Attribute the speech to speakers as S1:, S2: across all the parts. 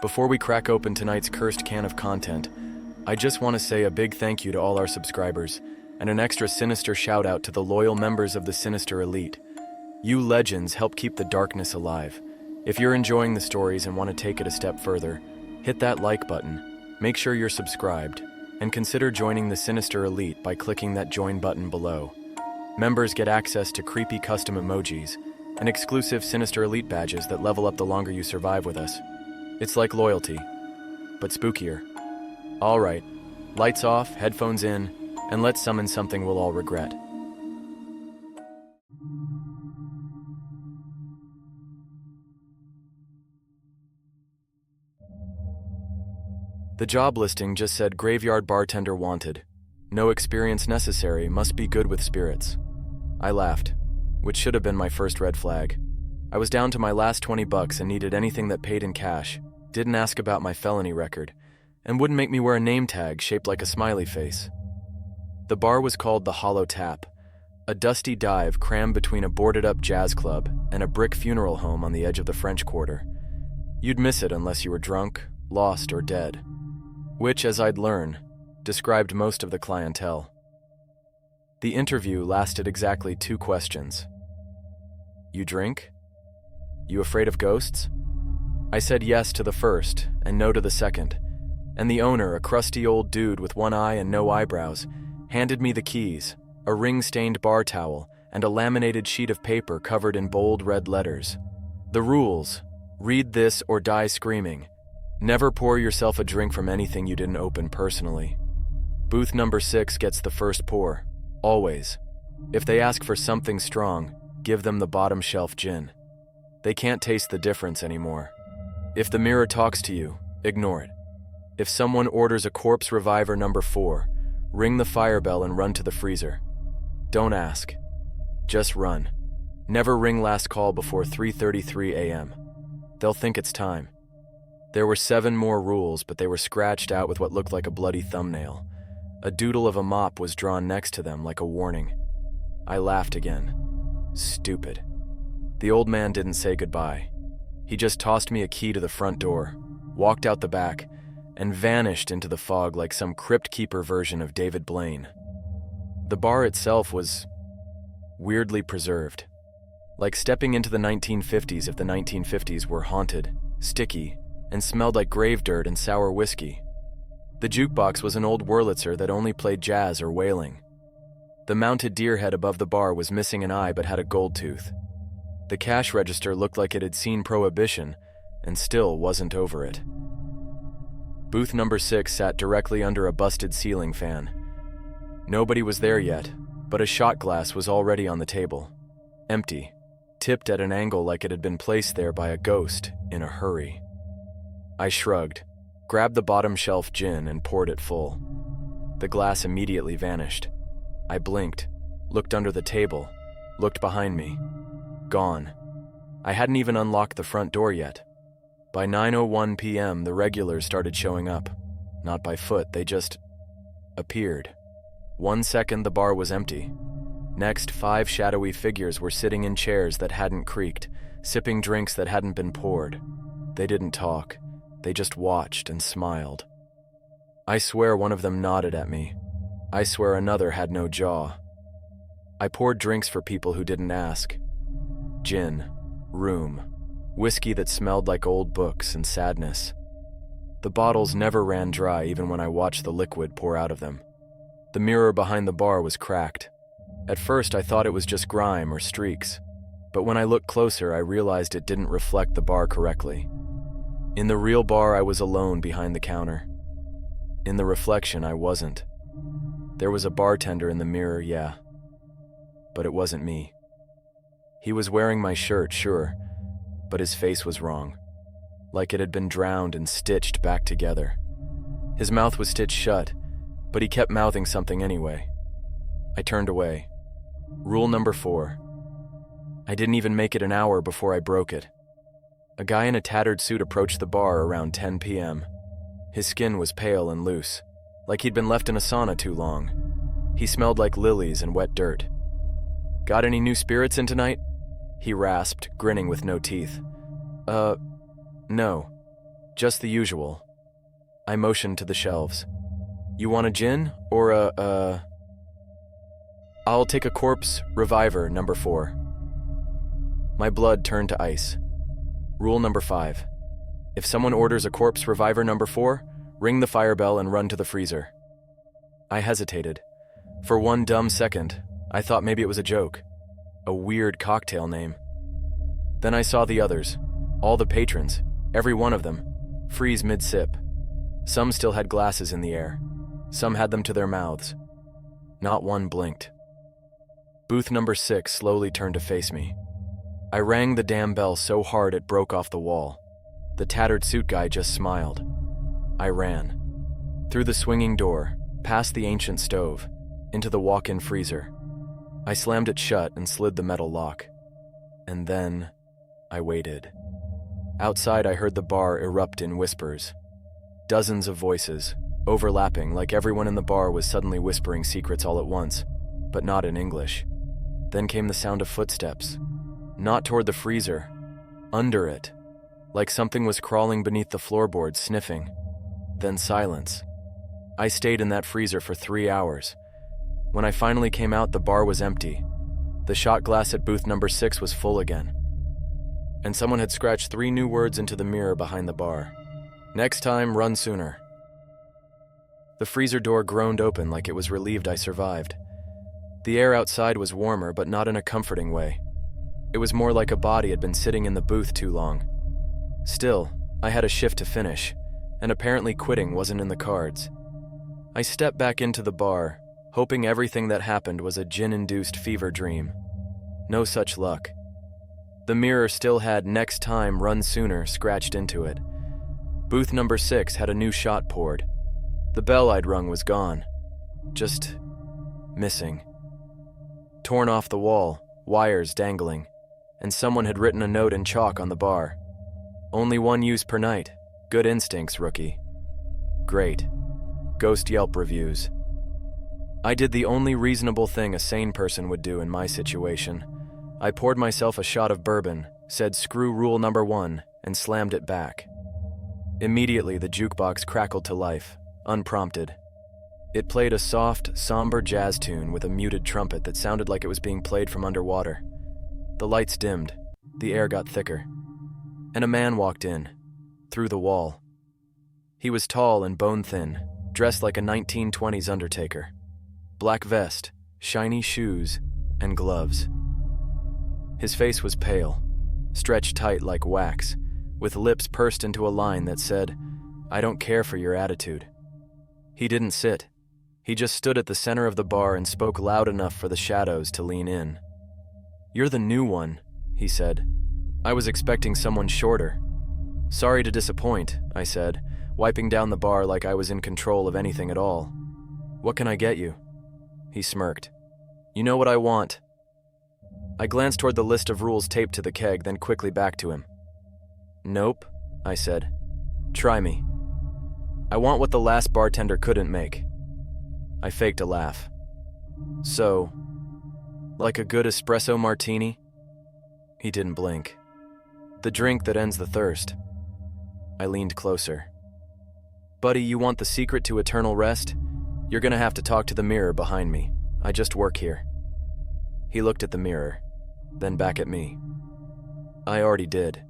S1: Before we crack open tonight's cursed can of content, I just want to say a big thank you to all our subscribers, and an extra sinister shout out to the loyal members of the Sinister Elite. You legends help keep the darkness alive. If you're enjoying the stories and want to take it a step further, hit that like button, make sure you're subscribed, and consider joining the Sinister Elite by clicking that join button below. Members get access to creepy custom emojis and exclusive Sinister Elite badges that level up the longer you survive with us. It's like loyalty, but spookier. All right, lights off, headphones in, and let's summon something we'll all regret. The job listing just said graveyard bartender wanted. No experience necessary, must be good with spirits. I laughed, which should have been my first red flag. I was down to my last $20 and needed anything that paid in cash, didn't ask about my felony record, and wouldn't make me wear a name tag shaped like a smiley face. The bar was called the Hollow Tap, a dusty dive crammed between a boarded-up jazz club and a brick funeral home on the edge of the French Quarter. You'd miss it unless you were drunk, lost, or dead, which, as I'd learn, described most of the clientele. The interview lasted exactly 2 questions. You drink? You afraid of ghosts? I said yes to the first and no to the second, and the owner, a crusty old dude with one eye and no eyebrows, handed me the keys, a ring-stained bar towel, and a laminated sheet of paper covered in bold red letters. The rules: read this or die screaming. Never pour yourself a drink from anything you didn't open personally. Booth number 6 gets the first pour, always. If they ask for something strong, give them the bottom shelf gin. They can't taste the difference anymore. If the mirror talks to you, ignore it. If someone orders a corpse reviver number 4, ring the fire bell and run to the freezer. Don't ask. Just run. Never ring last call before 3:33 a.m. They'll think it's time. There were 7 more rules, but they were scratched out with what looked like a bloody thumbnail. A doodle of a mop was drawn next to them like a warning. I laughed again. Stupid. The old man didn't say goodbye. He just tossed me a key to the front door, walked out the back, and vanished into the fog like some crypt keeper version of David Blaine. The bar itself was weirdly preserved, like stepping into the 1950s if the 1950s were haunted, sticky, and smelled like grave dirt and sour whiskey. The jukebox was an old Wurlitzer that only played jazz or wailing. The mounted deer head above the bar was missing an eye but had a gold tooth. The cash register looked like it had seen Prohibition and still wasn't over it. Booth number 6 sat directly under a busted ceiling fan. Nobody was there yet, but a shot glass was already on the table. Empty, tipped at an angle like it had been placed there by a ghost in a hurry. I shrugged, grabbed the bottom shelf gin and poured it full. The glass immediately vanished. I blinked, looked under the table, looked behind me. Gone. I hadn't even unlocked the front door yet. By 9:01 p.m., the regulars started showing up. Not by foot, they just appeared. 1 second, the bar was empty. Next, 5 shadowy figures were sitting in chairs that hadn't creaked, sipping drinks that hadn't been poured. They didn't talk. They just watched and smiled. I swear one of them nodded at me. I swear another had no jaw. I poured drinks for people who didn't ask. Gin, room, whiskey that smelled like old books and sadness. The bottles never ran dry even when I watched the liquid pour out of them. The mirror behind the bar was cracked. At first I thought it was just grime or streaks, but when I looked closer I realized it didn't reflect the bar correctly. In the real bar I was alone behind the counter. In the reflection I wasn't. There was a bartender in the mirror, yeah, but it wasn't me. He was wearing my shirt, sure, but his face was wrong, like it had been drowned and stitched back together. His mouth was stitched shut, but he kept mouthing something anyway. I turned away. Rule number 4. I didn't even make it an hour before I broke it. A guy in a tattered suit approached the bar around 10 p.m. His skin was pale and loose, like he'd been left in a sauna too long. He smelled like lilies and wet dirt. "Got any new spirits in tonight?" He rasped, grinning with no teeth. No. Just the usual. I motioned to the shelves. You want a gin or I'll take a corpse reviver number 4. My blood turned to ice. Rule number 5. If someone orders a corpse reviver number 4, ring the fire bell and run to the freezer. I hesitated. For one dumb second, I thought maybe it was a joke. A weird cocktail name. Then I saw the others, all the patrons, every one of them, freeze mid-sip. Some still had glasses in the air. Some had them to their mouths. Not one blinked. Booth number 6 slowly turned to face me. I rang the damn bell so hard it broke off the wall. The tattered suit guy just smiled. I ran. Through the swinging door, past the ancient stove, into the walk-in freezer. I slammed it shut and slid the metal lock. And then, I waited. Outside, I heard the bar erupt in whispers. Dozens of voices, overlapping like everyone in the bar was suddenly whispering secrets all at once, but not in English. Then came the sound of footsteps. Not toward the freezer, under it, like something was crawling beneath the floorboards, sniffing. Then silence. I stayed in that freezer for 3 hours. When I finally came out, the bar was empty. The shot glass at booth number 6 was full again. And someone had scratched 3 new words into the mirror behind the bar. Next time, run sooner. The freezer door groaned open like it was relieved I survived. The air outside was warmer, but not in a comforting way. It was more like a body had been sitting in the booth too long. Still, I had a shift to finish, and apparently quitting wasn't in the cards. I stepped back into the bar, hoping everything that happened was a gin-induced fever dream. No such luck. The mirror still had "next time, run sooner" scratched into it. Booth number 6 had a new shot poured. The bell I'd rung was gone. Just missing. Torn off the wall, wires dangling, and someone had written a note in chalk on the bar. Only 1 use per night. Good instincts, rookie. Great. Ghost Yelp reviews. I did the only reasonable thing a sane person would do in my situation. I poured myself a shot of bourbon, said screw rule number 1, and slammed it back. Immediately, the jukebox crackled to life, unprompted. It played a soft, somber jazz tune with a muted trumpet that sounded like it was being played from underwater. The lights dimmed, the air got thicker, and a man walked in, through the wall. He was tall and bone-thin, dressed like a 1920s undertaker. Black vest, shiny shoes, and gloves. His face was pale, stretched tight like wax, with lips pursed into a line that said, "I don't care for your attitude." He didn't sit. He just stood at the center of the bar and spoke loud enough for the shadows to lean in. "You're the new one," he said. "I was expecting someone shorter." "Sorry to disappoint," I said, wiping down the bar like I was in control of anything at all. "What can I get you?" He smirked. "You know what I want." I glanced toward the list of rules taped to the keg, then quickly back to him. "Nope," I said. "Try me. I want what the last bartender couldn't make." I faked a laugh. "So, like a good espresso martini?" He didn't blink. "The drink that ends the thirst." I leaned closer. "Buddy, you want the secret to eternal rest? You're gonna have to talk to the mirror behind me. I just work here." He looked at the mirror, then back at me. I already did.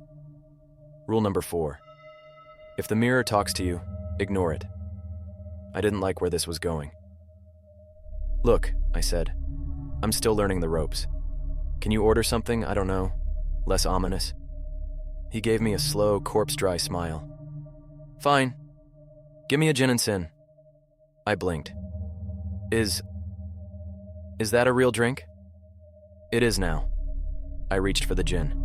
S1: Rule number 4. If the mirror talks to you, ignore it. I didn't like where this was going. "Look," I said, "I'm still learning the ropes. Can you order something, I don't know, less ominous?" He gave me a slow, corpse-dry smile. "Fine. Give me a gin and sin." I blinked. Is that a real drink?" "It is now." I reached for the gin.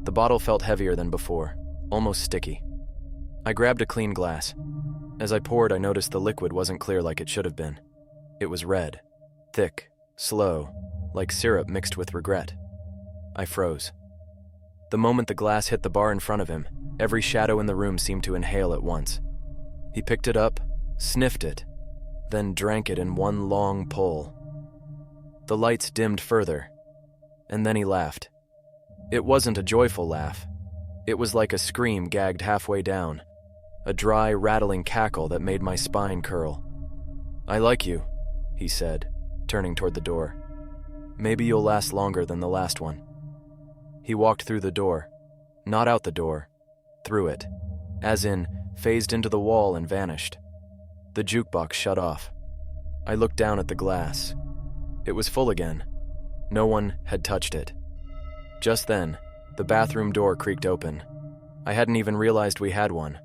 S1: The bottle felt heavier than before, almost sticky. I grabbed a clean glass. As I poured, I noticed the liquid wasn't clear like it should have been. It was red, thick, slow, like syrup mixed with regret. I froze. The moment the glass hit the bar in front of him, every shadow in the room seemed to inhale at once. He picked it up, sniffed it, then drank it in one long pull. The lights dimmed further, and then he laughed. It wasn't a joyful laugh. It was like a scream gagged halfway down, a dry, rattling cackle that made my spine curl. "I like you," he said, turning toward the door. "Maybe you'll last longer than the last one." He walked through the door, not out the door, through it, as in, phased into the wall and vanished. The jukebox shut off. I looked down at the glass. It was full again. No one had touched it. Just then, the bathroom door creaked open. I hadn't even realized we had one.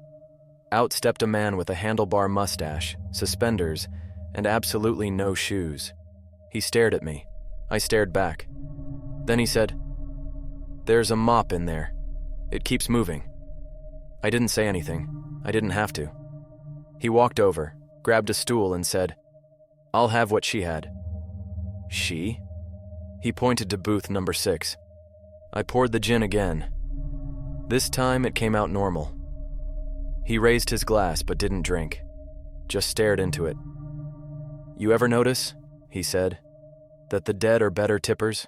S1: Out stepped a man with a handlebar mustache, suspenders, and absolutely no shoes. He stared at me. I stared back. Then he said, "There's a mop in there. It keeps moving." I didn't say anything. I didn't have to. He walked over, grabbed a stool, and said, "I'll have what she had." She? He pointed to booth number 6. I poured the gin again. This time it came out normal. He raised his glass but didn't drink, just stared into it. "You ever notice," he said, "that the dead are better tippers?"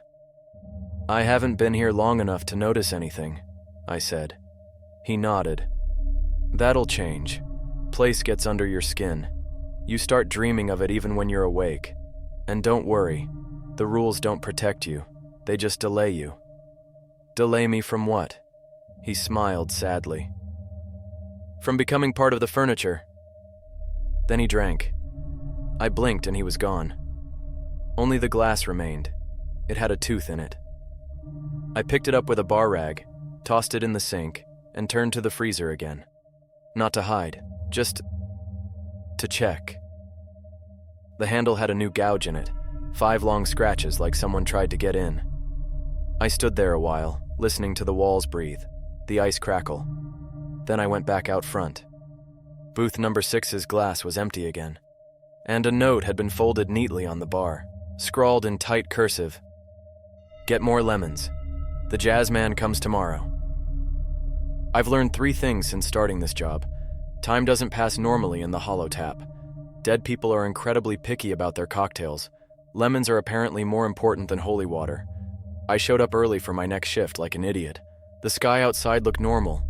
S1: "I haven't been here long enough to notice anything," I said. He nodded. "That'll change. Place gets under your skin. You start dreaming of it even when you're awake. And don't worry, the rules don't protect you. They just delay you." "Delay me from what?" He smiled sadly. "From becoming part of the furniture." Then he drank. I blinked and he was gone. Only the glass remained. It had a tooth in it. I picked it up with a bar rag, tossed it in the sink, and turned to the freezer again. Not to hide, just to check. The handle had a new gouge in it, 5 long scratches like someone tried to get in. I stood there a while, listening to the walls breathe, the ice crackle. Then I went back out front. Booth number 6's glass was empty again, and a note had been folded neatly on the bar, scrawled in tight cursive. "Get more lemons. The jazz man comes tomorrow." I've learned 3 things since starting this job. Time doesn't pass normally in the hollow tap. Dead people are incredibly picky about their cocktails. Lemons are apparently more important than holy water. I showed up early for my next shift like an idiot. The sky outside looked normal.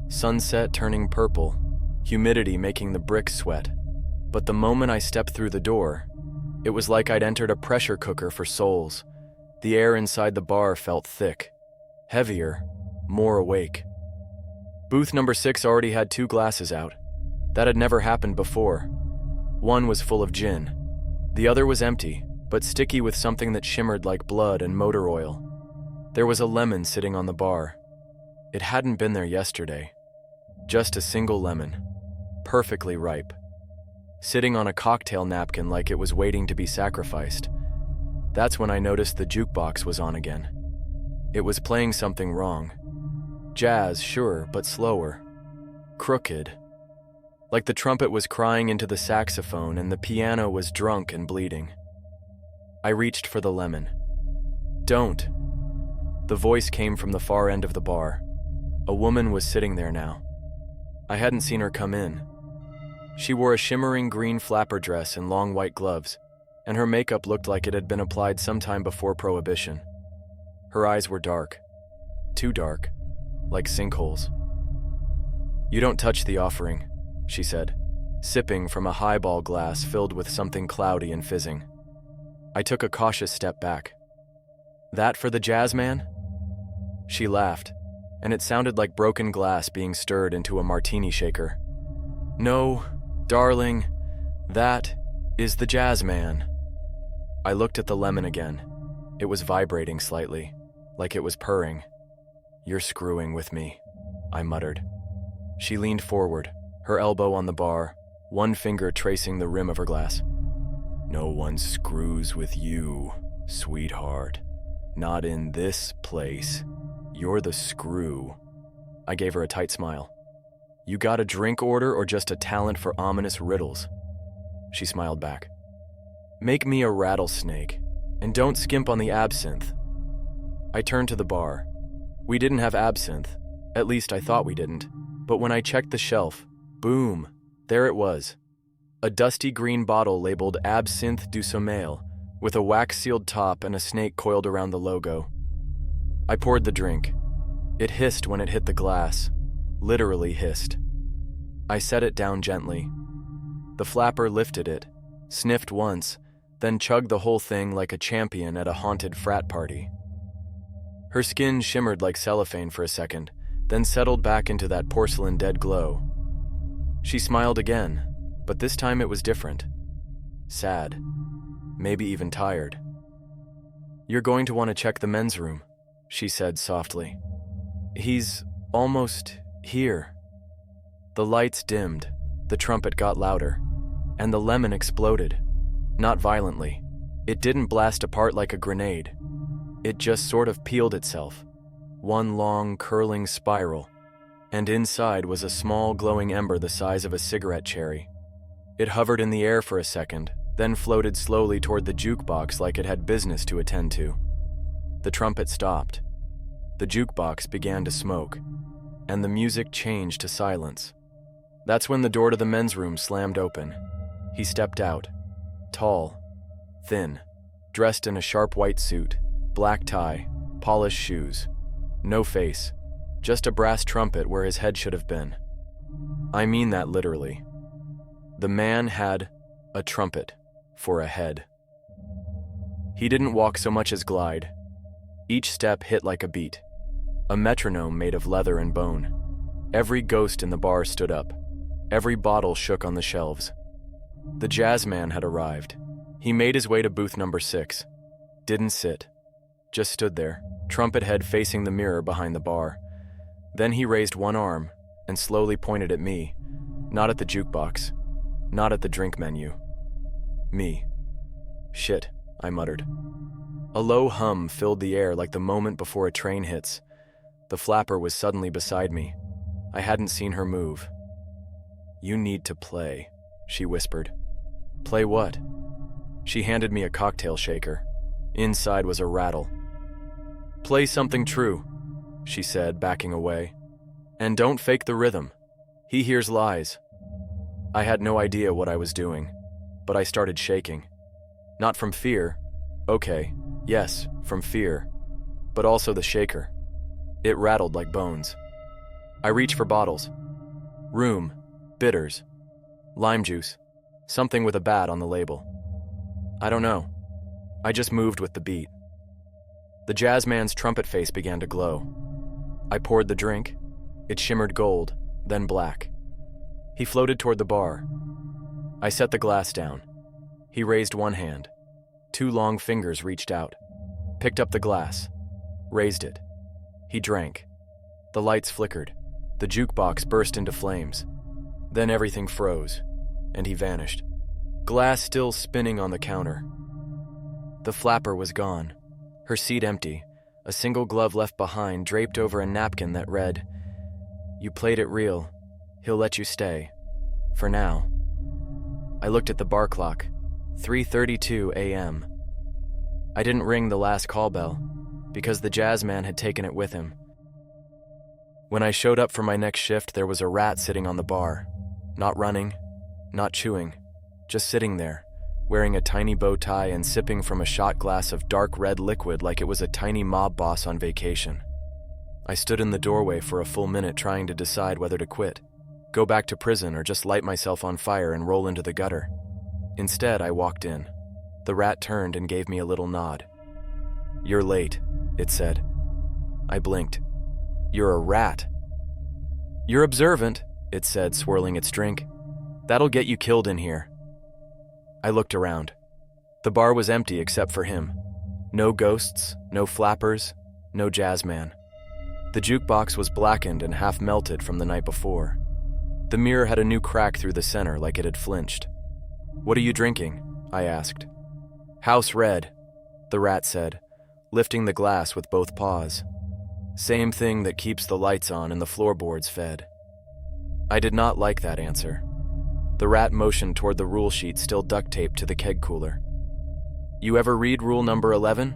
S1: Sunset turning purple, humidity making the bricks sweat. But the moment I stepped through the door, it was like I'd entered a pressure cooker for souls. The air inside the bar felt thick, heavier, more awake. Booth number 6 already had 2 glasses out. That had never happened before. One was full of gin. The other was empty, but sticky with something that shimmered like blood and motor oil. There was a lemon sitting on the bar. It hadn't been there yesterday. Just a single lemon, perfectly ripe, sitting on a cocktail napkin like it was waiting to be sacrificed. That's when I noticed the jukebox was on again. It was playing something wrong. Jazz, sure, but slower. Crooked. Like the trumpet was crying into the saxophone and the piano was drunk and bleeding. I reached for the lemon. "Don't." The voice came from the far end of the bar. A woman was sitting there now. I hadn't seen her come in. She wore a shimmering green flapper dress and long white gloves, and her makeup looked like it had been applied sometime before Prohibition. Her eyes were dark. Too dark. Like sinkholes. "You don't touch the offering," she said, sipping from a highball glass filled with something cloudy and fizzing. I took a cautious step back. "That for the jazz man?" She laughed, and it sounded like broken glass being stirred into a martini shaker. "No, darling, that is the jazz man." I looked at the lemon again. It was vibrating slightly, like it was purring. "You're screwing with me," I muttered. She leaned forward, her elbow on the bar, one finger tracing the rim of her glass. "No one screws with you, sweetheart. Not in this place. You're the screw." I gave her a tight smile. "You got a drink order or just a talent for ominous riddles?" She smiled back. "Make me a rattlesnake, and don't skimp on the absinthe." I turned to the bar. We didn't have absinthe, at least I thought we didn't, but when I checked the shelf, boom, there it was. A dusty green bottle labeled Absinthe du Sommeil, with a wax-sealed top and a snake coiled around the logo. I poured the drink. It hissed when it hit the glass. Literally hissed. I set it down gently. The flapper lifted it, sniffed once, then chugged the whole thing like a champion at a haunted frat party. Her skin shimmered like cellophane for a second, then settled back into that porcelain dead glow. She smiled again, but this time it was different. Sad. Maybe even tired. "You're going to want to check the men's room," she said softly. "He's almost here." The lights dimmed, the trumpet got louder, and the lemon exploded. Not violently. It didn't blast apart like a grenade. It just sort of peeled itself, one long, curling spiral, and inside was a small, glowing ember the size of a cigarette cherry. It hovered in the air for a second, then floated slowly toward the jukebox like it had business to attend to. The trumpet stopped. The jukebox began to smoke, and the music changed to silence. That's when the door to the men's room slammed open. He stepped out, tall, thin, dressed in a sharp white suit, black tie, polished shoes. No face, just a brass trumpet where his head should have been. I mean that literally. The man had a trumpet for a head. He didn't walk so much as glide. Each step hit like a beat, a metronome made of leather and bone. Every ghost in the bar stood up. Every bottle shook on the shelves. The jazz man had arrived. He made his way to booth number 6. Didn't sit. Just stood there, trumpet head facing the mirror behind the bar. Then he raised one arm and slowly pointed at me, not at the jukebox, not at the drink menu. Me. "Shit," I muttered. A low hum filled the air like the moment before a train hits. The flapper was suddenly beside me. I hadn't seen her move. "You need to play," she whispered. "Play what?" She handed me a cocktail shaker. Inside was a rattle. "Play something true," she said, backing away. "And don't fake the rhythm. He hears lies." I had no idea what I was doing, but I started shaking. Not from fear. Okay, yes, from fear. But also the shaker. It rattled like bones. I reached for bottles. Room, bitters, lime juice, something with a bat on the label. I don't know. I just moved with the beat. The jazz man's trumpet face began to glow. I poured the drink. It shimmered gold, then black. He floated toward the bar. I set the glass down. He raised one hand. 2 long fingers reached out, picked up the glass, raised it. He drank. The lights flickered. The jukebox burst into flames. Then everything froze, and he vanished. Glass still spinning on the counter. The flapper was gone, her seat empty, a single glove left behind draped over a napkin that read, "You played it real. He'll let you stay. For now." I looked at the bar clock. 3:32 a.m. I didn't ring the last call bell, because the jazz man had taken it with him. When I showed up for my next shift, there was a rat sitting on the bar. Not running, not chewing, just sitting there, wearing a tiny bow tie and sipping from a shot glass of dark red liquid like it was a tiny mob boss on vacation. I stood in the doorway for a full minute trying to decide whether to quit, go back to prison, or just light myself on fire and roll into the gutter. Instead, I walked in. The rat turned and gave me a little nod. "You're late," it said. I blinked. "You're a rat." "You're observant," it said, swirling its drink. "That'll get you killed in here." I looked around. The bar was empty except for him. No ghosts, no flappers, no jazz man. The jukebox was blackened and half melted from the night before. The mirror had a new crack through the center like it had flinched. "What are you drinking?" I asked. "House red," the rat said, lifting the glass with both paws. "Same thing that keeps the lights on and the floorboards fed." I did not like that answer. The rat motioned toward the rule sheet still duct taped to the keg cooler. "You ever read rule number 11?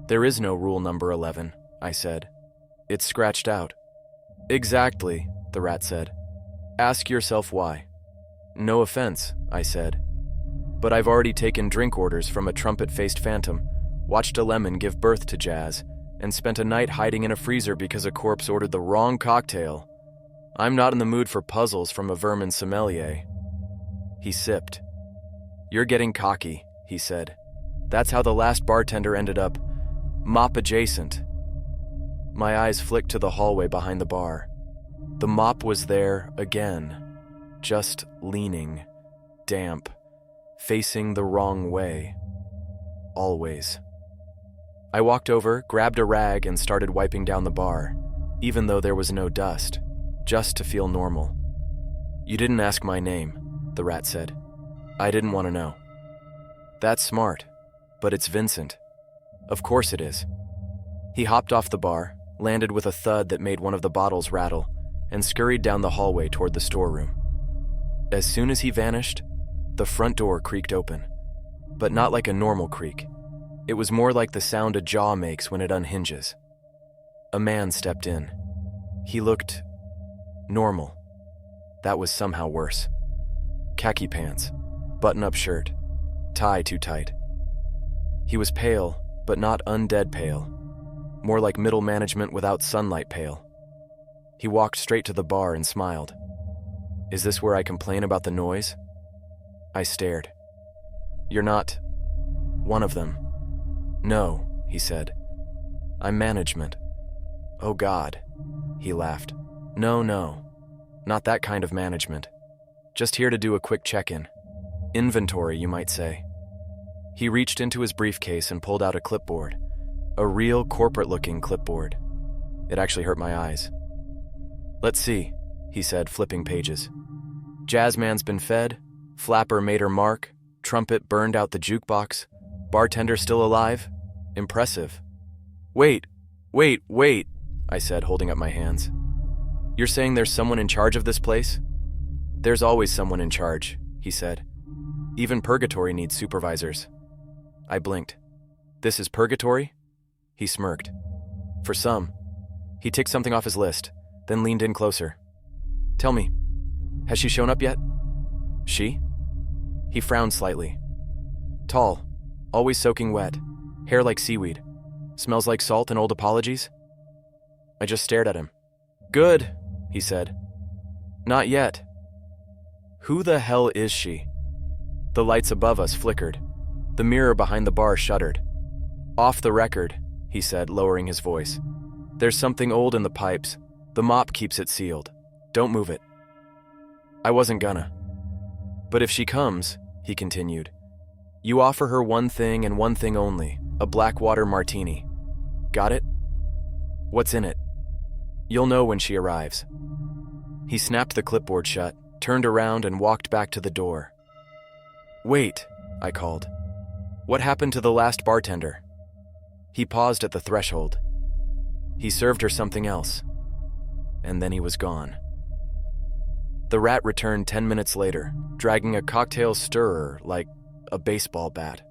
S1: "There is no rule number 11, I said. "It's scratched out." "Exactly," the rat said. "Ask yourself why." "No offense," I said. "But I've already taken drink orders from a trumpet-faced phantom, watched a lemon give birth to jazz, and spent a night hiding in a freezer because a corpse ordered the wrong cocktail." I'm not in the mood for puzzles from a vermin sommelier. He sipped. You're getting cocky, he said. That's how the last bartender ended up mop adjacent. My eyes flicked to the hallway behind the bar. The mop was there again, just leaning, damp, facing the wrong way. Always. I walked over, grabbed a rag, and started wiping down the bar, even though there was no dust, just to feel normal. You didn't ask my name, the rat said. I didn't want to know. That's smart, but it's Vincent. Of course it is. He hopped off the bar, landed with a thud that made one of the bottles rattle, and scurried down the hallway toward the storeroom. As soon as he vanished, the front door creaked open, but not like a normal creak. It was more like the sound a jaw makes when it unhinges. A man stepped in. He looked normal. That was somehow worse. Khaki pants, button-up shirt, tie too tight. He was pale, but not undead pale. More like middle management without sunlight pale. He walked straight to the bar and smiled. Is this where I complain about the noise? I stared. You're not one of them. No, he said. I'm management. Oh God, he laughed. No, not that kind of management. Just here to do a quick check-in. Inventory, you might say. He reached into his briefcase and pulled out a clipboard. A real corporate-looking clipboard. It actually hurt my eyes. Let's see, he said, flipping pages. Jazzman's been fed, flapper made her mark, trumpet burned out the jukebox, bartender still alive. Impressive. Wait, I said, holding up my hands. You're saying there's someone in charge of this place? There's always someone in charge, he said. Even purgatory needs supervisors. I blinked. This is purgatory? He smirked. For some. He ticked something off his list, then leaned in closer. Tell me, has she shown up yet? She? He frowned slightly. Tall, always soaking wet, hair like seaweed, smells like salt and old apologies. I just stared at him. Good, he said. Not yet. Who the hell is she? The lights above us flickered. The mirror behind the bar shuddered. Off the record, he said, lowering his voice. There's something old in the pipes. The mop keeps it sealed. Don't move it. I wasn't gonna. But if she comes, he continued, you offer her one thing and one thing only, a Blackwater martini. Got it? What's in it? You'll know when she arrives. He snapped the clipboard shut, turned around, and walked back to the door. Wait, I called. What happened to the last bartender? He paused at the threshold. He served her something else. And then he was gone. The rat returned 10 minutes later, dragging a cocktail stirrer like a baseball bat.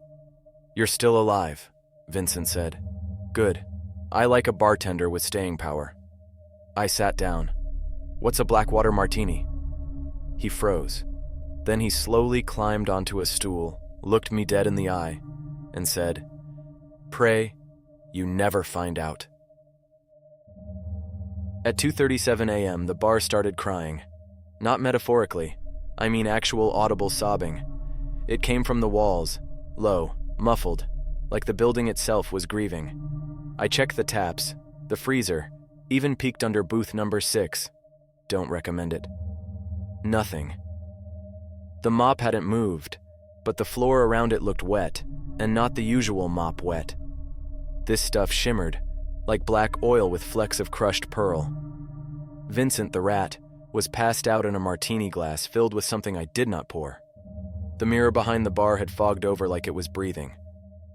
S1: You're still alive, Vincent said. Good. I like a bartender with staying power. I sat down. What's a Blackwater martini? He froze. Then he slowly climbed onto a stool, looked me dead in the eye, and said, Pray you never find out. At 2:37 a.m., the bar started crying. Not metaphorically. I mean actual audible sobbing. It came from the walls, low, muffled, like the building itself was grieving. I checked the taps, the freezer, even peeked under booth number 6. Don't recommend it. Nothing. The mop hadn't moved, but the floor around it looked wet, and not the usual mop wet. This stuff shimmered, like black oil with flecks of crushed pearl. Vincent the rat was passed out in a martini glass filled with something I did not pour. The mirror behind the bar had fogged over like it was breathing.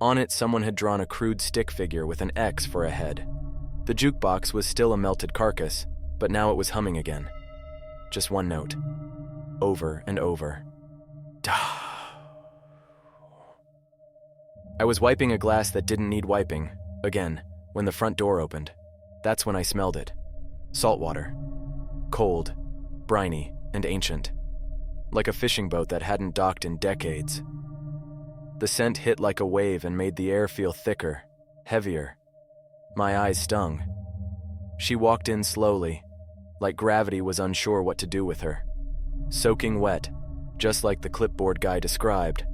S1: On it, someone had drawn a crude stick figure with an X for a head. The jukebox was still a melted carcass, but now it was humming again. Just one note. Over and over. I was wiping a glass that didn't need wiping, again, when the front door opened. That's when I smelled it. Salt water. Cold, briny, and ancient. Like a fishing boat that hadn't docked in decades. The scent hit like a wave and made the air feel thicker, heavier. My eyes stung. She walked in slowly, like gravity was unsure what to do with her. Soaking wet, just like the clipboard guy described.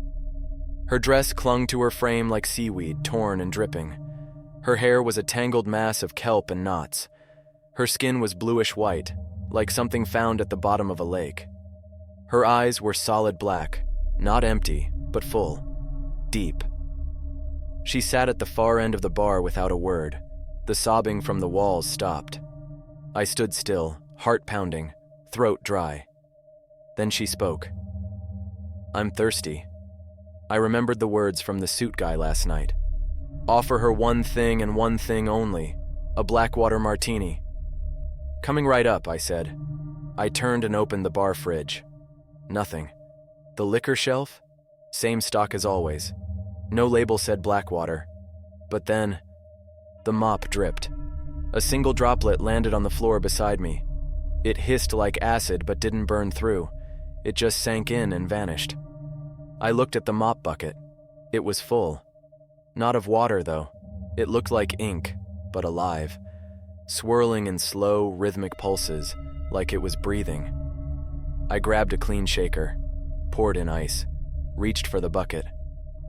S1: Her dress clung to her frame like seaweed, torn and dripping. Her hair was a tangled mass of kelp and knots. Her skin was bluish-white, like something found at the bottom of a lake. Her eyes were solid black, not empty, but full, deep. She sat at the far end of the bar without a word. The sobbing from the walls stopped. I stood still, heart pounding, throat dry. Then she spoke. "I'm thirsty." I remembered the words from the suit guy last night. Offer her one thing and one thing only, a Blackwater martini. "Coming right up," I said. I turned and opened the bar fridge. Nothing. The liquor shelf? Same stock as always. No label said Blackwater. But then, the mop dripped. A single droplet landed on the floor beside me. It hissed like acid but didn't burn through. It just sank in and vanished. I looked at the mop bucket. It was full. Not of water, though. It looked like ink, but alive, swirling in slow, rhythmic pulses, like it was breathing. I grabbed a clean shaker, poured in ice, reached for the bucket.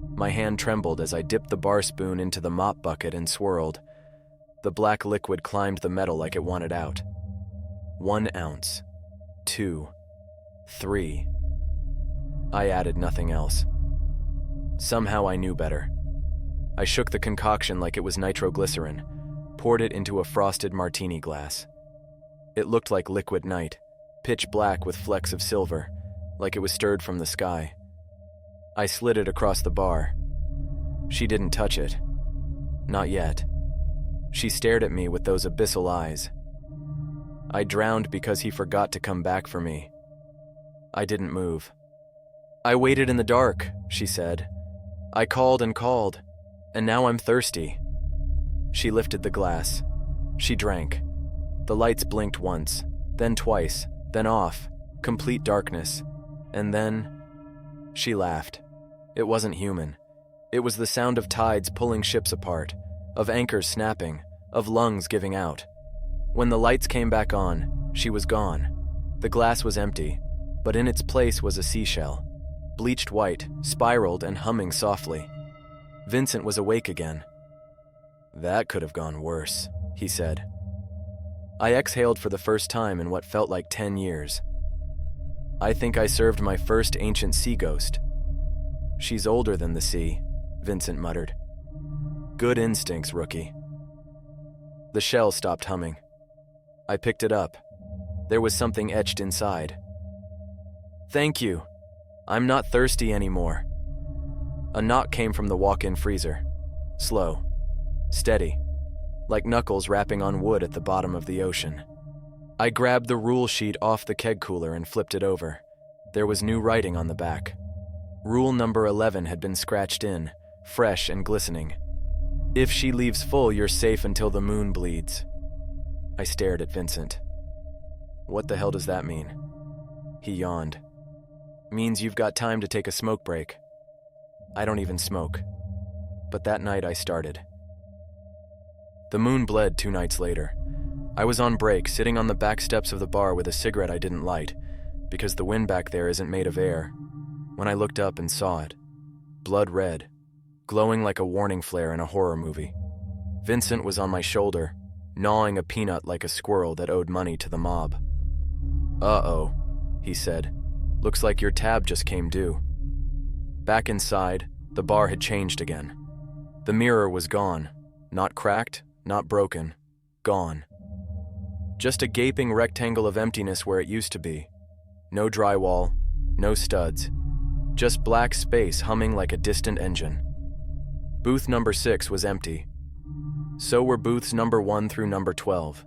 S1: My hand trembled as I dipped the bar spoon into the mop bucket and swirled. The black liquid climbed the metal like it wanted out. 1 ounce. 2. 3. I added nothing else. Somehow I knew better. I shook the concoction like it was nitroglycerin, poured it into a frosted martini glass. It looked like liquid night, pitch black with flecks of silver, like it was stirred from the sky. I slid it across the bar. She didn't touch it. Not yet. She stared at me with those abyssal eyes. I drowned because he forgot to come back for me. I didn't move. "I waited in the dark," she said. "I called and called, and now I'm thirsty." She lifted the glass. She drank. The lights blinked once, then twice, then off, complete darkness, and then she laughed. It wasn't human. It was the sound of tides pulling ships apart, of anchors snapping, of lungs giving out. When the lights came back on, she was gone. The glass was empty, but in its place was a seashell, bleached white, spiraled and humming softly. Vincent was awake again. "That could have gone worse," he said. I exhaled for the first time in what felt like 10 years. "I think I served my first ancient sea ghost." "She's older than the sea," Vincent muttered. "Good instincts, rookie." The shell stopped humming. I picked it up. There was something etched inside. "Thank you. I'm not thirsty anymore." A knock came from the walk-in freezer. Slow. Steady. Like knuckles rapping on wood at the bottom of the ocean. I grabbed the rule sheet off the keg cooler and flipped it over. There was new writing on the back. Rule number 11 had been scratched in, fresh and glistening. "If she leaves full, you're safe until the moon bleeds." I stared at Vincent. "What the hell does that mean?" He yawned. "Means you've got time to take a smoke break." I don't even smoke. But that night I started. The moon bled 2 nights later. I was on break, sitting on the back steps of the bar with a cigarette I didn't light, because the wind back there isn't made of air, when I looked up and saw it. Blood red, glowing like a warning flare in a horror movie. Vincent was on my shoulder, gnawing a peanut like a squirrel that owed money to the mob. "Uh-oh," he said. "Looks like your tab just came due." Back inside, the bar had changed again. The mirror was gone. Not cracked, not broken. Gone. Just a gaping rectangle of emptiness where it used to be. No drywall, no studs. Just black space humming like a distant engine. Booth number 6 was empty. So were booths number 1 through number 12.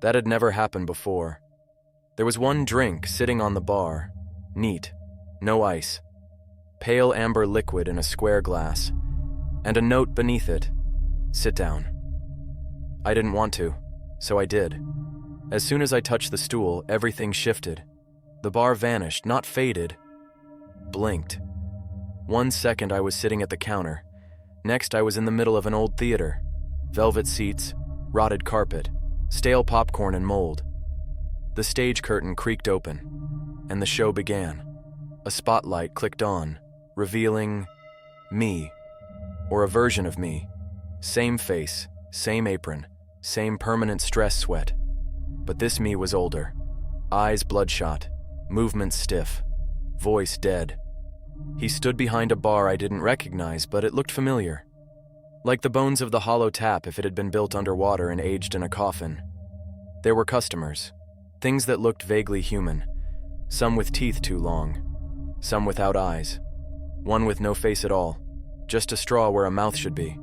S1: That had never happened before. There was one drink sitting on the bar. Neat. No ice. Pale amber liquid in a square glass. And a note beneath it. "Sit down." I didn't want to, so I did. As soon as I touched the stool, everything shifted. The bar vanished, not faded. Blinked. 1 second I was sitting at the counter. Next I was in the middle of an old theater. Velvet seats, rotted carpet, stale popcorn and mold. The stage curtain creaked open, and the show began. A spotlight clicked on, revealing me, or a version of me. Same face, same apron, same permanent stress sweat. But this me was older. Eyes bloodshot, movements stiff, voice dead. He stood behind a bar I didn't recognize, but it looked familiar. Like the bones of the hollow tap if it had been built underwater and aged in a coffin. There were customers, things that looked vaguely human, some with teeth too long, some without eyes, one with no face at all, just a straw where a mouth should be.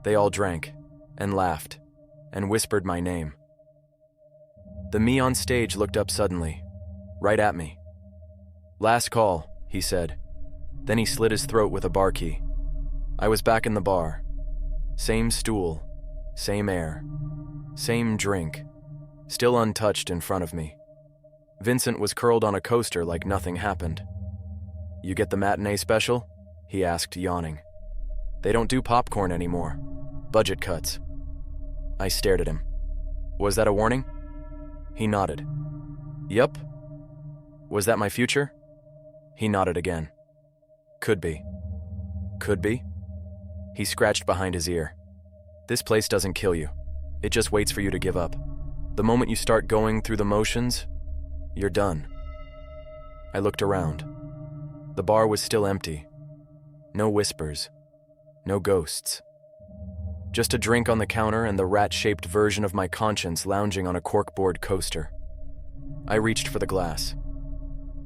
S1: They all drank, and laughed, and whispered my name. The me on stage looked up suddenly, right at me. "Last call," he said. Then he slit his throat with a bar key. I was back in the bar. Same stool, same air, same drink, still untouched in front of me. Vincent was curled on a coaster like nothing happened. "You get the matinee special?" he asked, yawning. "They don't do popcorn anymore. Budget cuts." I stared at him. "Was that a warning?" He nodded. "Yup." "Was that my future?" He nodded again. "Could be." "Could be?" He scratched behind his ear. "This place doesn't kill you. It just waits for you to give up. The moment you start going through the motions, you're done." I looked around. The bar was still empty. No whispers. No ghosts. Just a drink on the counter and the rat-shaped version of my conscience lounging on a corkboard coaster. I reached for the glass.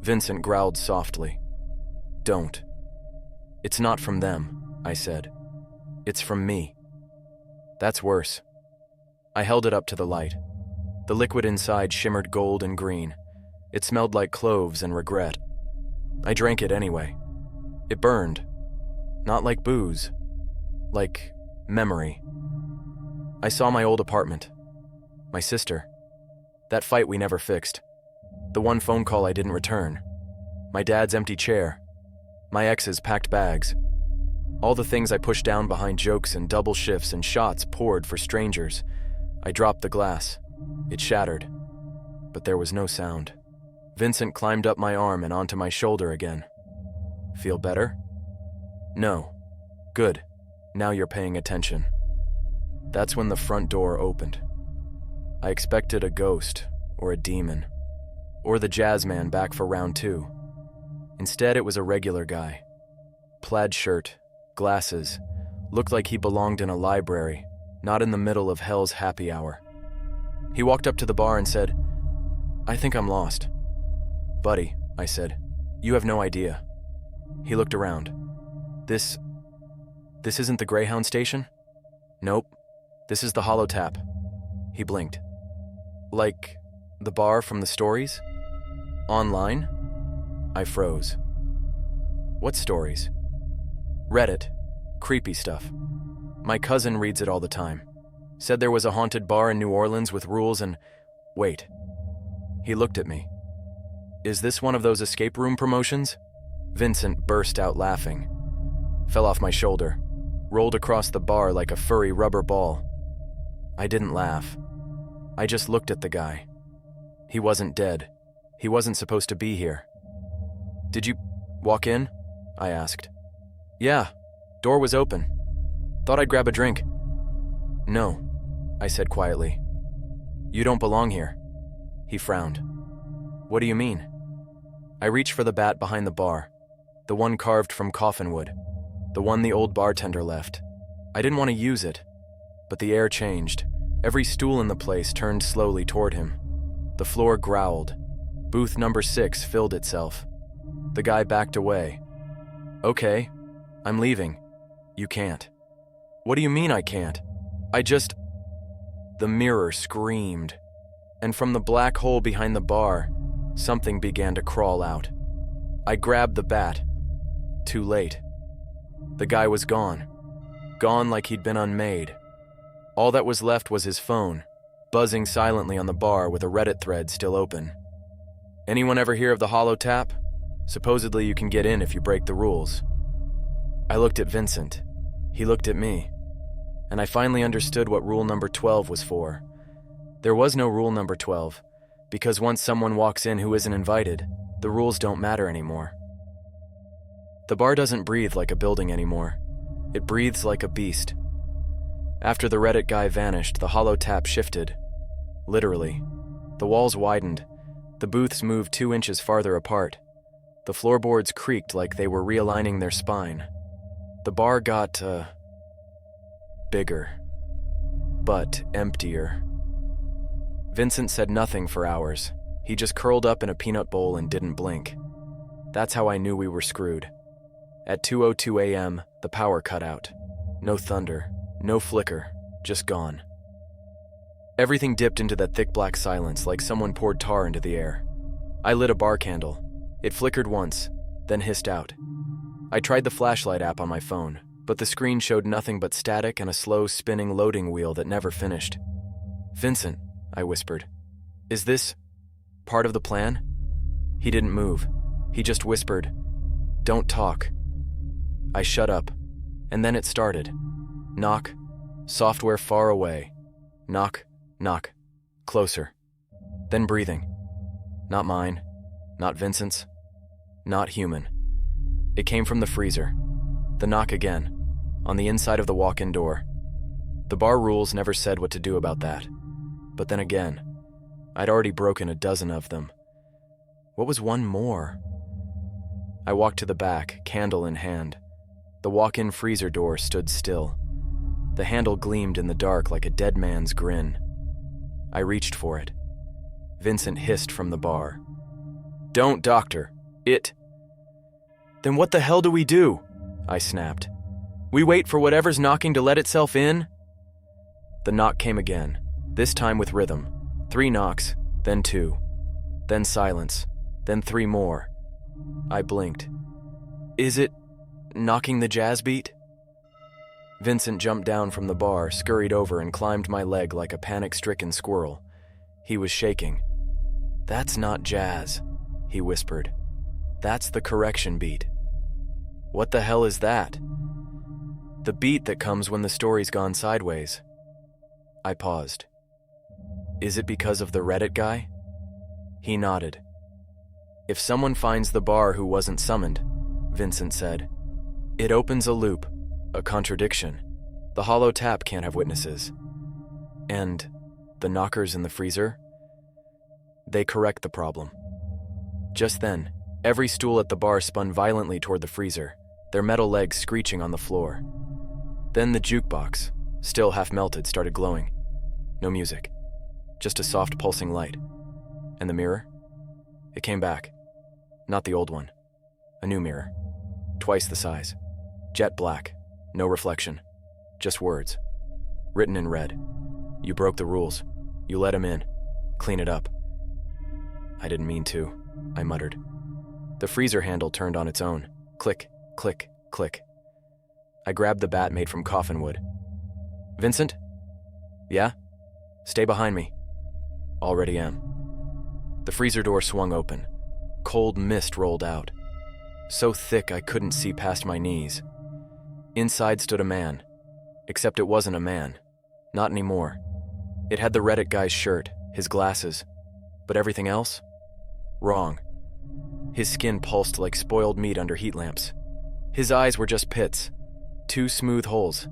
S1: Vincent growled softly. "Don't." "It's not from them," I said. "It's from me." "That's worse." I held it up to the light. The liquid inside shimmered gold and green. It smelled like cloves and regret. I drank it anyway. It burned. Not like booze. Like memory. I saw my old apartment. My sister. That fight we never fixed. The one phone call I didn't return. My dad's empty chair. My ex's packed bags. All the things I pushed down behind jokes and double shifts and shots poured for strangers. I dropped the glass. It shattered. But there was no sound. Vincent climbed up my arm and onto my shoulder again. "Feel better?" "No." "Good. Now you're paying attention." That's when the front door opened. I expected a ghost, or a demon, or the jazz man back for round 2. Instead, it was a regular guy. Plaid shirt, glasses, looked like he belonged in a library, not in the middle of hell's happy hour. He walked up to the bar and said, "I think I'm lost." "Buddy," I said, "you have no idea." He looked around. This isn't the Greyhound station?" "Nope. This is the Hollow Tap." He blinked. "Like the bar from the stories? Online?" I froze. "What stories?" "Reddit. Creepy stuff. My cousin reads it all the time. Said there was a haunted bar in New Orleans with rules and... Wait." He looked at me. "Is this one of those escape room promotions?" Vincent burst out laughing. Fell off my shoulder. Rolled across the bar like a furry rubber ball. I didn't laugh. I just looked at the guy. He wasn't dead. He wasn't supposed to be here. "Did you walk in?" I asked. "Yeah. Door was open. Thought I'd grab a drink." "No," I said quietly. "You don't belong here." He frowned. "What do you mean?" I reached for the bat behind the bar, the one carved from coffin wood, the one the old bartender left. I didn't want to use it, but the air changed. Every stool in the place turned slowly toward him. The floor growled. Booth number 6 filled itself. The guy backed away. "Okay, I'm leaving." "You can't." "What do you mean I can't? The mirror screamed, and from the black hole behind the bar, something began to crawl out. I grabbed the bat. Too late. The guy was gone. Gone like he'd been unmade. All that was left was his phone, buzzing silently on the bar with a Reddit thread still open. "Anyone ever hear of the Hollow Tap? Supposedly you can get in if you break the rules." I looked at Vincent. He looked at me. And I finally understood what rule number 12 was for. There was no rule number 12. Because once someone walks in who isn't invited, the rules don't matter anymore. The bar doesn't breathe like a building anymore. It breathes like a beast. After the Reddit guy vanished, the hollow tap shifted. Literally. The walls widened. The booths moved 2 inches farther apart. The floorboards creaked like they were realigning their spine. The bar got, bigger. But emptier. Vincent said nothing for hours. He just curled up in a peanut bowl and didn't blink. That's how I knew we were screwed. At 2:02 a.m., the power cut out. No thunder, no flicker, just gone. Everything dipped into that thick black silence like someone poured tar into the air. I lit a bar candle. It flickered once, then hissed out. I tried the flashlight app on my phone, but the screen showed nothing but static and a slow spinning loading wheel that never finished. "Vincent," I whispered. "Is this part of the plan?" He didn't move. He just whispered, "Don't talk." I shut up, and then it started. Knock, software far away. Knock, knock, closer. Then breathing. Not mine, not Vincent's, not human. It came from the freezer. The knock again, on the inside of the walk-in door. The bar rules never said what to do about that. But then again, I'd already broken a dozen of them. What was one more? I walked to the back, candle in hand. The walk-in freezer door stood still. The handle gleamed in the dark like a dead man's grin. I reached for it. Vincent hissed from the bar. "Don't, doctor. It." "Then what the hell do we do?" I snapped. "We wait for whatever's knocking to let itself in?" The knock came again, this time with rhythm. 3 knocks, then 2. Then silence, then 3 more. I blinked. "Is it knocking the jazz beat?" Vincent jumped down from the bar, scurried over, and climbed my leg like a panic-stricken squirrel. He was shaking. "That's not jazz," he whispered. "That's the correction beat." "What the hell is that?" "The beat that comes when the story's gone sideways." I paused. "Is it because of the Reddit guy?" He nodded. "If someone finds the bar who wasn't summoned," Vincent said, "it opens a loop, a contradiction. The hollow tap can't have witnesses. And the knockers in the freezer? They correct the problem." Just then, every stool at the bar spun violently toward the freezer, their metal legs screeching on the floor. Then the jukebox, still half melted, started glowing. No music, just a soft pulsing light. And the mirror? It came back. Not the old one. A new mirror. Twice the size. Jet black. No reflection. Just words. Written in red. "You broke the rules. You let him in. Clean it up." "I didn't mean to," I muttered. The freezer handle turned on its own. Click, click, click. I grabbed the bat made from coffin wood. "Vincent?" "Yeah?" "Stay behind me." "Already am." The freezer door swung open. Cold mist rolled out. So thick I couldn't see past my knees. Inside stood a man. Except it wasn't a man. Not anymore. It had the Reddit guy's shirt, his glasses. But everything else? Wrong. His skin pulsed like spoiled meat under heat lamps. His eyes were just pits. 2 smooth holes.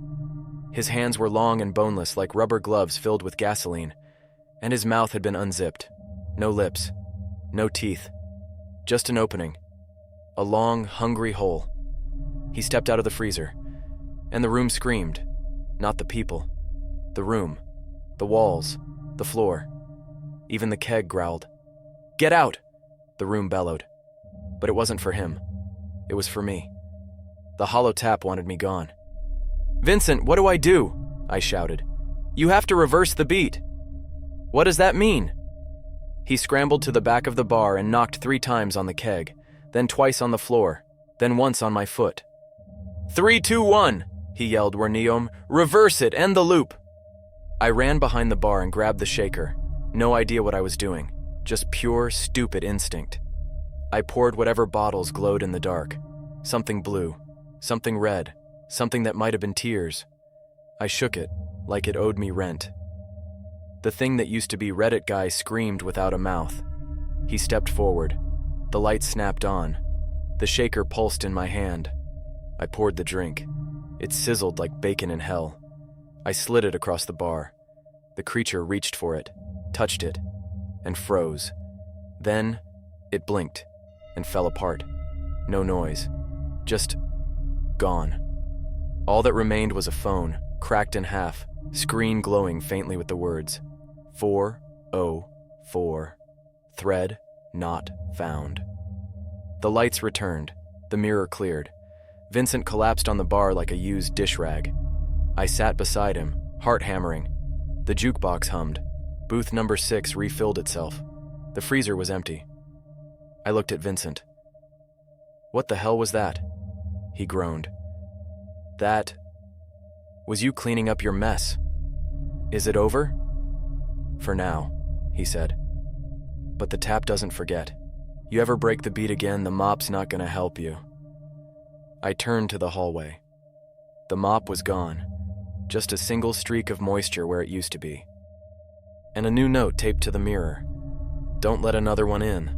S1: His hands were long and boneless like rubber gloves filled with gasoline. And his mouth had been unzipped. No lips. No teeth. Just an opening. A long, hungry hole. He stepped out of the freezer. And the room screamed. Not the people. The room. The walls. The floor. Even the keg growled. "Get out!" The room bellowed. But it wasn't for him. It was for me. The hollow tap wanted me gone. "Vincent, what do I do?" I shouted. "You have to reverse the beat." "What does that mean?" He scrambled to the back of the bar and knocked 3 times on the keg, then twice on the floor, then once on my foot. 3, 2, 1, he yelled Werneom. "Reverse it, end the loop." I ran behind the bar and grabbed the shaker. No idea what I was doing, just pure, stupid instinct. I poured whatever bottles glowed in the dark. Something blue, something red, something that might have been tears. I shook it, like it owed me rent. The thing that used to be Reddit guy screamed without a mouth. He stepped forward. The light snapped on. The shaker pulsed in my hand. I poured the drink. It sizzled like bacon in hell. I slid it across the bar. The creature reached for it, touched it, and froze. Then, it blinked and fell apart. No noise. Just gone. All that remained was a phone, cracked in half, screen glowing faintly with the words, 404, thread not found. The lights returned. The mirror cleared. Vincent collapsed on the bar like a used dish rag. I sat beside him, heart hammering. The jukebox hummed. Booth number 6 refilled itself. The freezer was empty. I looked at Vincent. "What the hell was that?" He groaned. "That was you cleaning up your mess. Is it over?" "For now," he said. "But the tap doesn't forget. You ever break the beat again, the mop's not gonna help you." I turned to the hallway. The mop was gone, just a single streak of moisture where it used to be. And a new note taped to the mirror. "Don't let another one in.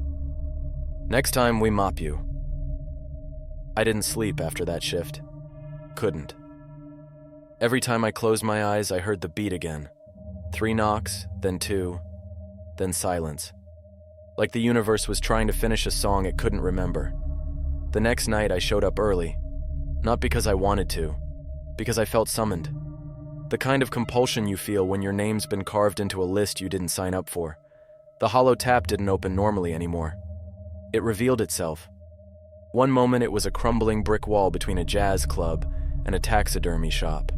S1: Next time we mop you." I didn't sleep after that shift. Couldn't. Every time I closed my eyes, I heard the beat again. 3 knocks, then 2, then silence. Like the universe was trying to finish a song it couldn't remember. The next night I showed up early. Not because I wanted to, because I felt summoned. The kind of compulsion you feel when your name's been carved into a list you didn't sign up for. The hollow tap didn't open normally anymore. It revealed itself. One moment it was a crumbling brick wall between a jazz club and a taxidermy shop.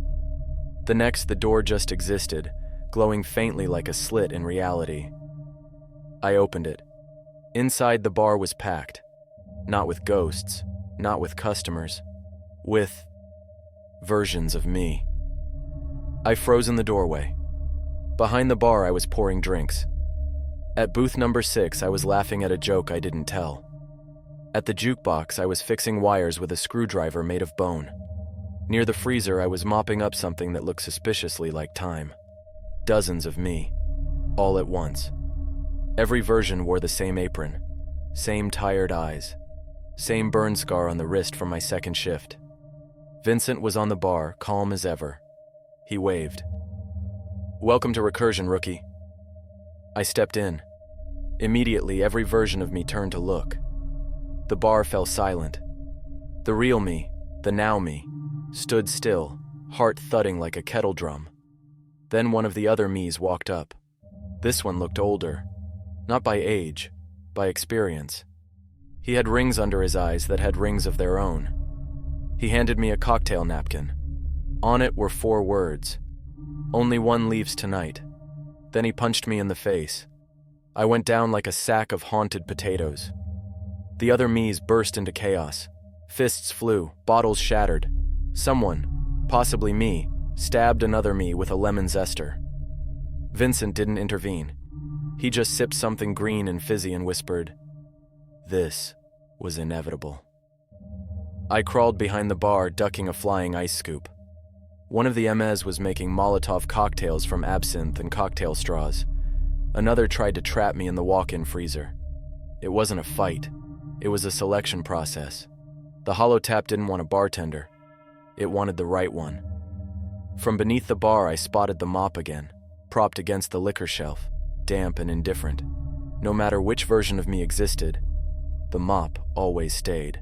S1: The next, the door just existed, glowing faintly like a slit in reality. I opened it. Inside, the bar was packed. Not with ghosts, not with customers. With versions of me. I froze in the doorway. Behind the bar, I was pouring drinks. At booth number 6, I was laughing at a joke I didn't tell. At the jukebox, I was fixing wires with a screwdriver made of bone. Near the freezer, I was mopping up something that looked suspiciously like time. Dozens of me, all at once. Every version wore the same apron, same tired eyes, same burn scar on the wrist from my second shift. Vincent was on the bar, calm as ever. He waved. "Welcome to Recursion, rookie." I stepped in. Immediately, every version of me turned to look. The bar fell silent. The real me, the now me, stood still, heart thudding like a kettle drum. Then one of the other me's walked up. This one looked older, not by age, by experience. He had rings under his eyes that had rings of their own. He handed me a cocktail napkin. On it were 4 words. "Only one leaves tonight." Then he punched me in the face. I went down like a sack of haunted potatoes. The other me's burst into chaos. Fists flew, bottles shattered. Someone, possibly me, stabbed another me with a lemon zester. Vincent didn't intervene. He just sipped something green and fizzy and whispered, "This was inevitable." I crawled behind the bar, ducking a flying ice scoop. One of the MSs was making Molotov cocktails from absinthe and cocktail straws. Another tried to trap me in the walk-in freezer. It wasn't a fight. It was a selection process. The holotap didn't want a bartender. It wanted the right one. From beneath the bar, I spotted the mop again, propped against the liquor shelf, damp and indifferent. No matter which version of me existed, the mop always stayed.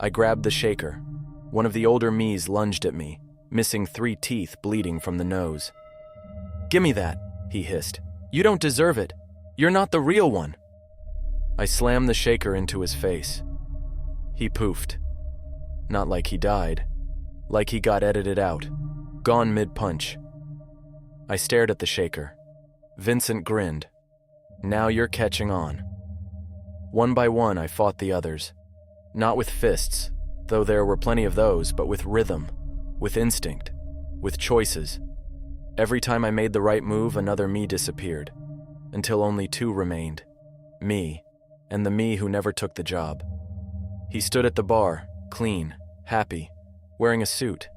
S1: I grabbed the shaker. One of the older me's lunged at me, missing 3 teeth bleeding from the nose. "Gimme that," he hissed. "You don't deserve it. You're not the real one." I slammed the shaker into his face. He poofed. Not like he died. Like he got edited out. Gone mid-punch. I stared at the shaker. Vincent grinned. "Now you're catching on." One by one, I fought the others. Not with fists, though there were plenty of those, but with rhythm, with instinct, with choices. Every time I made the right move, another me disappeared, until only 2 remained. Me, and the me who never took the job. He stood at the bar, clean, happy, wearing a suit.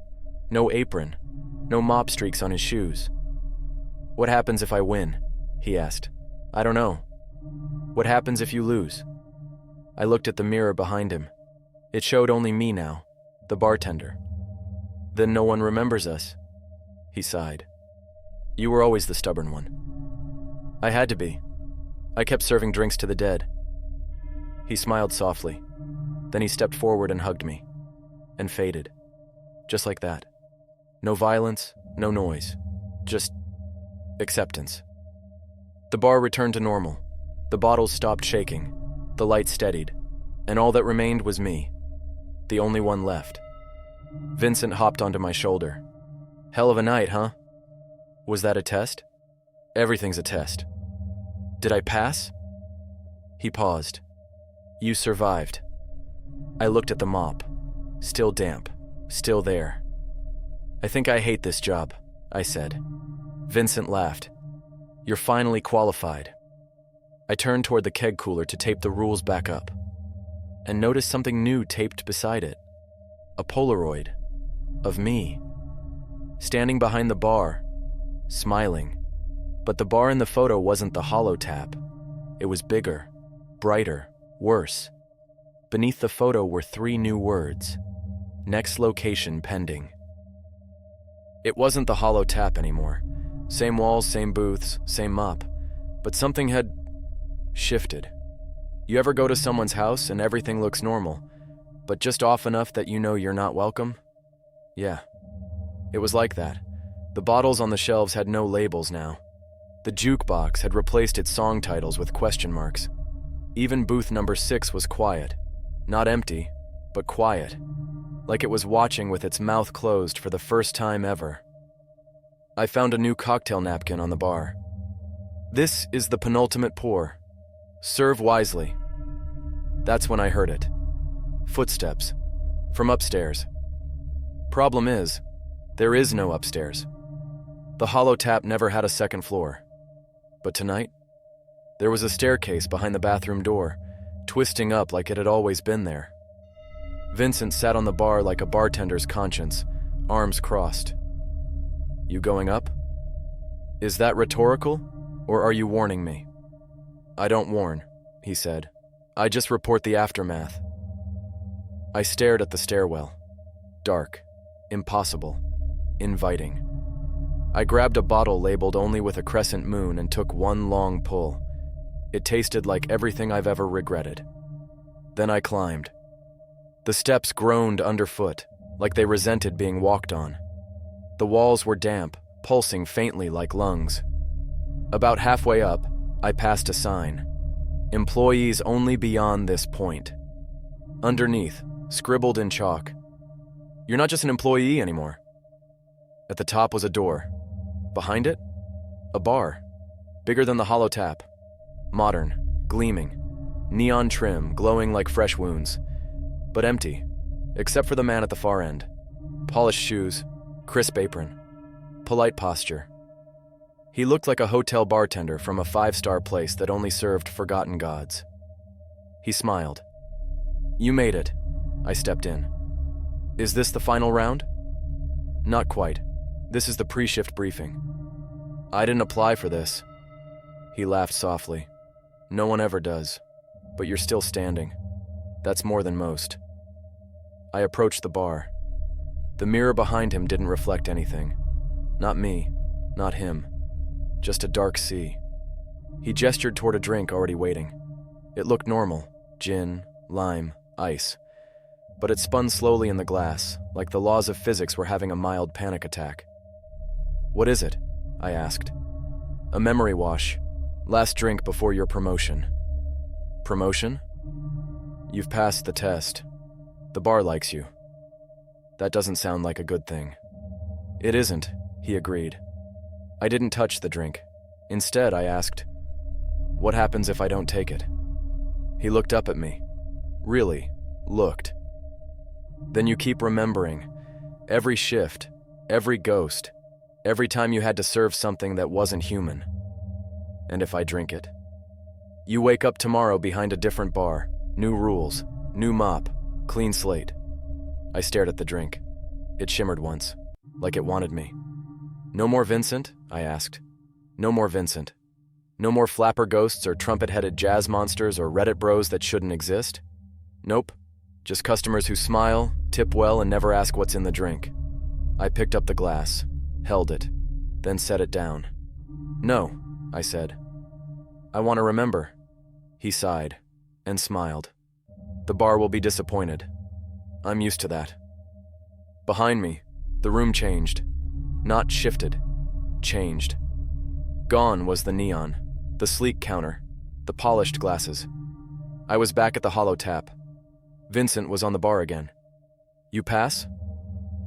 S1: No apron, no mop streaks on his shoes. What happens if I win? He asked. I don't know. What happens if you lose? I looked at the mirror behind him. It showed only me now, the bartender. Then no one remembers us. He sighed. You were always the stubborn one. I had to be. I kept serving drinks to the dead. He smiled softly. Then he stepped forward and hugged me. And faded. Just like that. No violence, no noise. Just acceptance. The bar returned to normal. The bottles stopped shaking. The light steadied. And all that remained was me. The only one left. Vincent hopped onto my shoulder. Hell of a night, huh? Was that a test? Everything's a test. Did I pass? He paused. You survived. I looked at the mop. Still damp. Still there. I think I hate this job, I said. Vincent laughed. You're finally qualified. I turned toward the keg cooler to tape the rules back up, and noticed something new taped beside it. A Polaroid. Of me. Standing behind the bar. Smiling. But the bar in the photo wasn't the hollow tap. It was bigger. Brighter. Worse. Beneath the photo were 3 new words. Next location pending. It wasn't the hollow tap anymore. Same walls, same booths, same mop. But something had shifted. You ever go to someone's house and everything looks normal, but just off enough that you know you're not welcome? Yeah. It was like that. The bottles on the shelves had no labels now. The jukebox had replaced its song titles with question marks. Even booth number 6 was quiet. Not empty, but quiet. Like it was watching with its mouth closed for the first time ever. I found a new cocktail napkin on the bar. This is the penultimate pour. Serve wisely. That's when I heard it. Footsteps. From upstairs. Problem is, there is no upstairs. The hollow tap never had a second floor. But tonight, there was a staircase behind the bathroom door, twisting up like it had always been there. Vincent sat on the bar like a bartender's conscience, arms crossed. You going up? Is that rhetorical, or are you warning me? I don't warn, he said. I just report the aftermath. I stared at the stairwell. Dark, impossible, inviting. I grabbed a bottle labeled only with a crescent moon and took one long pull. It tasted like everything I've ever regretted. Then I climbed. The steps groaned underfoot, like they resented being walked on. The walls were damp, pulsing faintly like lungs. About halfway up, I passed a sign. Employees only beyond this point. Underneath, scribbled in chalk. You're not just an employee anymore. At the top was a door. Behind it, a bar. Bigger than the hollow tap. Modern, gleaming. Neon trim, glowing like fresh wounds. But empty, except for the man at the far end. Polished shoes, crisp apron, polite posture. He looked like a hotel bartender from a 5-star place that only served forgotten gods. He smiled. You made it. I stepped in. Is this the final round? Not quite. This is the pre-shift briefing. I didn't apply for this. He laughed softly. No one ever does. But you're still standing. That's more than most. I approached the bar. The mirror behind him didn't reflect anything. Not me, not him. Just a dark sea. He gestured toward a drink already waiting. It looked normal. Gin, lime, ice. But it spun slowly in the glass, like the laws of physics were having a mild panic attack. What is it? I asked. A memory wash. Last drink before your promotion. Promotion? You've passed the test. The bar likes you. That doesn't sound like a good thing. It isn't, he agreed. I didn't touch the drink. Instead, I asked, what happens if I don't take it? He looked up at me. Really, looked. Then you keep remembering. Every shift, every ghost, every time you had to serve something that wasn't human. And if I drink it? You wake up tomorrow behind a different bar, new rules, new mop, clean slate. I stared at the drink. It shimmered once, like it wanted me. No more Vincent? I asked. No more Vincent. No more flapper ghosts or trumpet-headed jazz monsters or Reddit bros that shouldn't exist. Nope. Just customers who smile, tip well, and never ask what's in the drink. I picked up the glass, held it, then set it down. No, I said. I want to remember. He sighed and smiled. The bar will be disappointed. I'm used to that. Behind me, the room changed. Not shifted. Changed. Gone was the neon, the sleek counter, the polished glasses. I was back at the hollow tap. Vincent was on the bar again. You pass?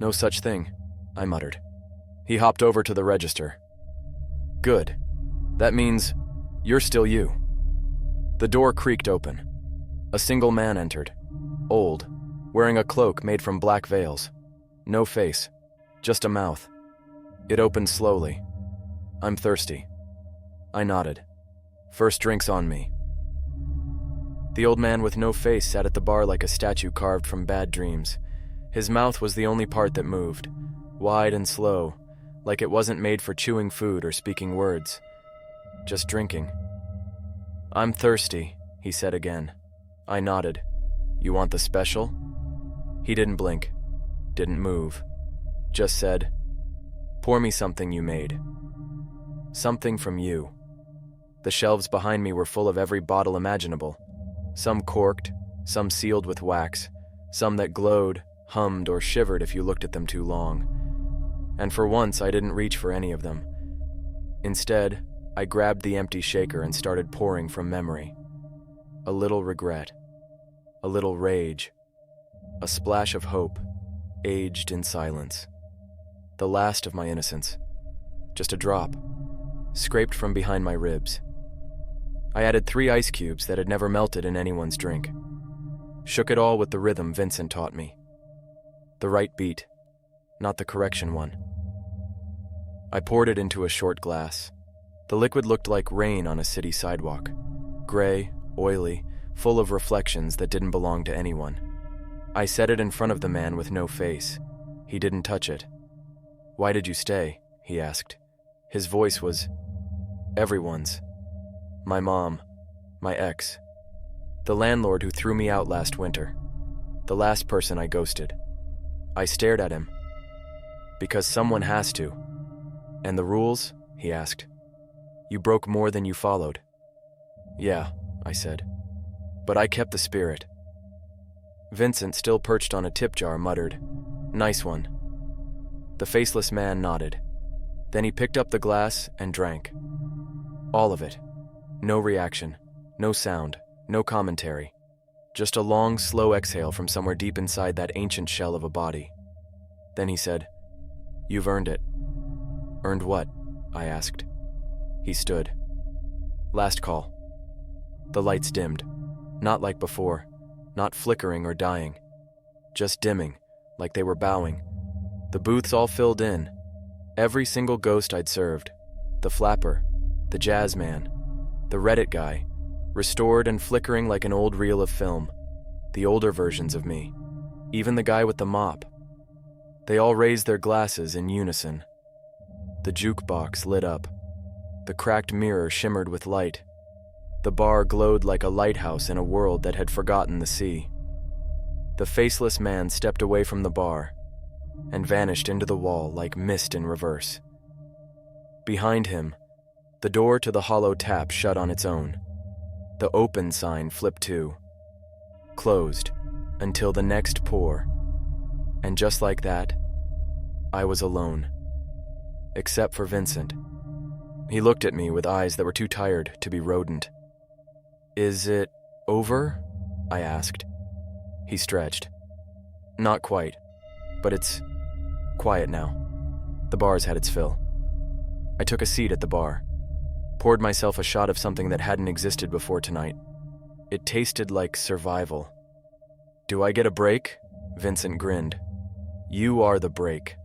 S1: No such thing, I muttered. He hopped over to the register. Good. That means you're still you. The door creaked open. A single man entered. Old, wearing a cloak made from black veils. No face, just a mouth. It opened slowly. I'm thirsty. I nodded. First drink's on me. The old man with no face sat at the bar like a statue carved from bad dreams. His mouth was the only part that moved, wide and slow, like it wasn't made for chewing food or speaking words. Just drinking. I'm thirsty, he said again. I nodded. You want the special? He didn't blink, didn't move, just said, pour me something you made. Something from you. The shelves behind me were full of every bottle imaginable. Some corked, some sealed with wax, some that glowed, hummed, or shivered if you looked at them too long. And for once, I didn't reach for any of them. Instead, I grabbed the empty shaker and started pouring from memory. A little regret, a little rage, a splash of hope, aged in silence. The last of my innocence. Just a drop, scraped from behind my ribs. I added 3 ice cubes that had never melted in anyone's drink. Shook it all with the rhythm Vincent taught me. The right beat, not the correction one. I poured it into a short glass. The liquid looked like rain on a city sidewalk. Gray, oily, full of reflections that didn't belong to anyone. I set it in front of the man with no face. He didn't touch it. Why did you stay? He asked. His voice was everyone's. My mom, my ex, the landlord who threw me out last winter, the last person I ghosted. I stared at him. Because someone has to. And the rules? He asked. You broke more than you followed. Yeah, I said. But I kept the spirit. Vincent, still perched on a tip jar, muttered, Nice one. The faceless man nodded. Then he picked up the glass and drank. All of it. No reaction, no sound, no commentary. Just a long, slow exhale from somewhere deep inside that ancient shell of a body. Then he said, You've earned it. Earned what? I asked. He stood. Last call. The lights dimmed. Not like before. Not flickering or dying. Just dimming, like they were bowing. The booths all filled in. Every single ghost I'd served. The flapper. The jazz man. The Reddit guy. Restored and flickering like an old reel of film. The older versions of me. Even the guy with the mop. They all raised their glasses in unison. The jukebox lit up. The cracked mirror shimmered with light. The bar glowed like a lighthouse in a world that had forgotten the sea. The faceless man stepped away from the bar and vanished into the wall like mist in reverse. Behind him, the door to the hollow tap shut on its own. The open sign flipped too. Closed until the next pour. And just like that, I was alone. Except for Vincent. He looked at me with eyes that were too tired to be rodent. Is it over? I asked. He stretched. Not quite, but it's quiet now. The bar's had its fill. I took a seat at the bar. Poured myself a shot of something that hadn't existed before tonight. It tasted like survival. Do I get a break? Vincent grinned. You are the break.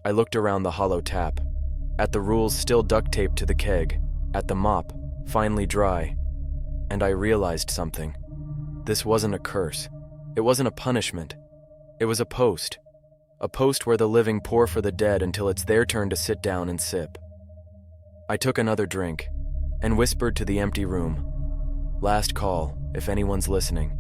S1: I looked around the hollow tap, at the rules still duct taped to the keg, at the mop, finally dry, and I realized something. This wasn't a curse. It wasn't a punishment. It was a post. A post where the living pour for the dead until it's their turn to sit down and sip. I took another drink and whispered to the empty room. Last call, if anyone's listening.